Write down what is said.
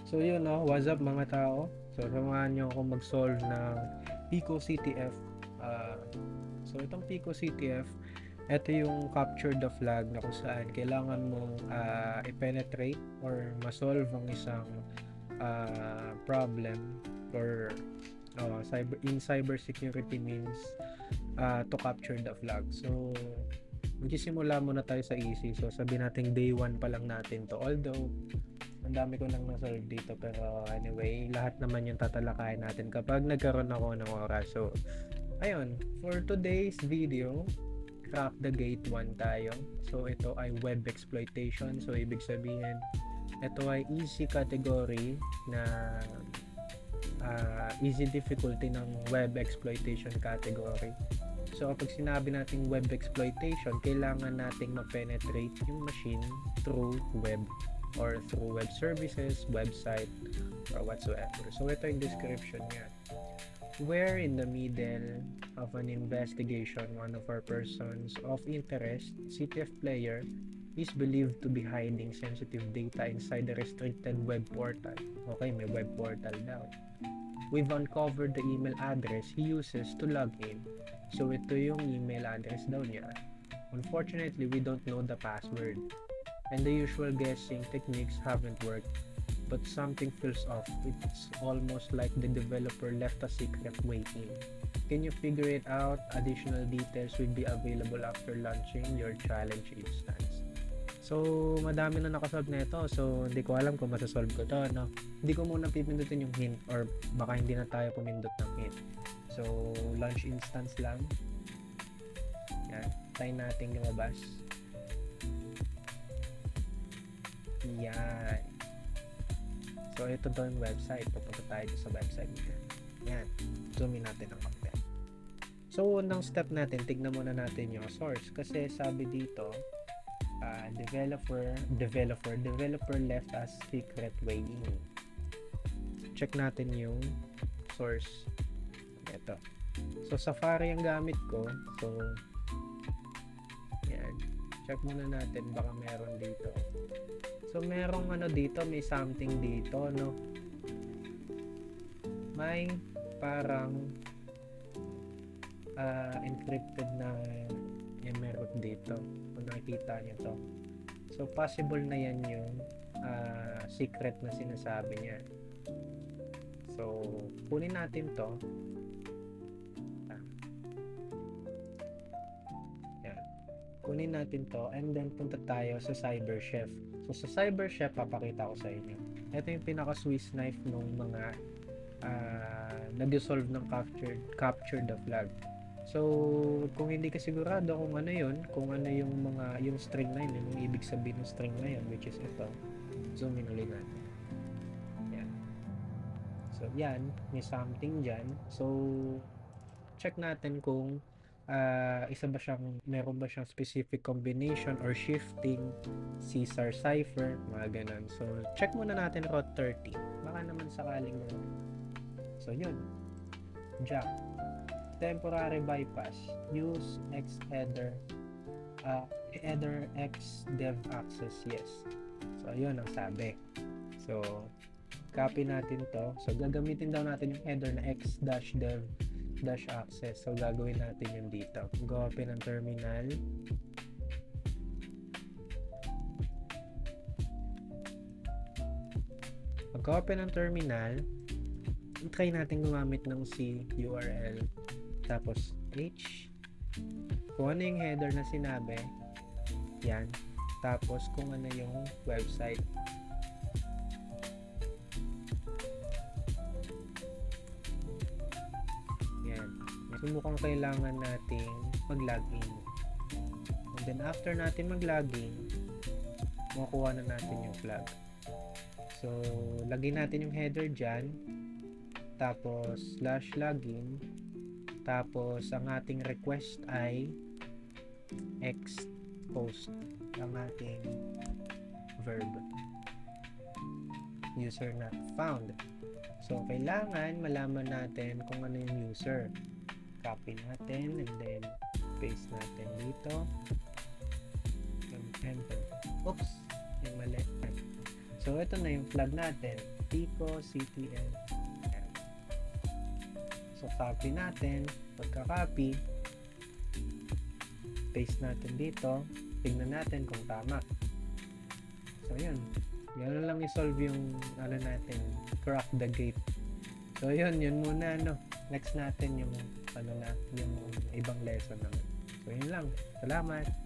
So yun, no, what's up mga tao? So samahan nyo ako mag-solve ng Pico CTF. Ah, so itong Pico CTF, ito yung capture the flag na kung saan kailangan mong i-penetrate or ma-solve ang isang problem or cybersecurity means to capture the flag. So magsisimula muna tayo sa easy. So sabi natin day 1 pa lang natin to. Although ang dami ko nang na-solve dito, pero anyway, lahat naman yung tatalakayin natin kapag nagkaroon ako ng oras. So ayun, for today's video, crack the gate 1 tayo. So ito ay web exploitation. So ibig sabihin, ito ay easy category na easy difficulty ng web exploitation category. So kapag sinabi nating web exploitation, kailangan nating ma-penetrate yung machine through web or through web services, website, or whatsoever. So ito yung description niya. Where in the middle of an investigation, one of our persons of interest, CTF player, is believed to be hiding sensitive data inside the restricted web portal. Okay, may web portal daw. We've uncovered the email address he uses to log in. So ito yung email address daw niya. Unfortunately, we don't know the password. And the usual guessing techniques haven't worked, but something feels off. It's almost like the developer left a secret way in. Can you figure it out? Additional details will be available after launching your challenge instance. So, madami na nakasolve na ito. So, hindi ko alam kung masasolve ko to, no? Hindi ko muna pipindutin yung hint or baka hindi na tayo pumindot ng hint. So, launch instance lang. Yan. Try nating lumabas. Yan. So, ito daw yung website. Pupunta tayo sa website niya. Yan. Zoom in natin ang konti. So, unang step natin, tignan muna natin yung source. Kasi sabi dito, developer left us secret way in. Check natin yung source. Ito. So, Safari ang gamit ko. So, yan. Check muna natin. Baka meron dito. So, merong dito, may something dito, no? May parang encrypted na emerald dito. Kung nakikita nyo to. So, possible na yan yung secret na sinasabi niya. So, kunin natin to. Yan. Kunin natin to and then punta tayo sa CyberChef. So, sa CyberChef, papakita ko sa inyo. Ito yung pinaka-Swiss knife ng mga nag-solve ng capture the flag. So, kung hindi ka sigurado kung ano yun, kung ano yung string na yun, yung ibig sabihin ng string na yun, which is ito, zoom in ulit natin. Yan. So, yan, may something dyan. So, check natin kung meron ba siyang specific combination or shifting, Caesar cipher, mga ganun. So, check muna natin route 30. Baka naman sakaling so, yun. Jack. Temporary bypass. Use X header X dev access. Yes. So, ayun ang sabi. So, copy natin to. So, gagamitin daw natin yung header na x-dev-access. So, gagawin natin yung dito. Go open ang terminal. Mag-open ang terminal. Try natin gumamit ng C URL. Tapos, H. Kung ano yung header na sinabi. Yan. Tapos, kung ano yung website. Yan. So, mukhang kailangan nating mag-login. And then, after natin mag-login, makukuha na natin yung flag. So, lagyan natin yung header dyan. Tapos, /login. Tapos, ang ating request ay post ang ating verb. User not found. So, kailangan malaman natin kung ano yung user. Copy natin and then paste natin dito. And enter. Oops! Yung mali. So, ito na yung flag natin. Pico CTL. Ayan. So, copy natin. Pagka-copy, paste natin dito. Tignan natin kung tama. So, yun. Yan lang i-solve yung natin, crack the gate. So, yun muna, no. Next natin yung, yung ibang lesson naman. So, yun lang. Salamat.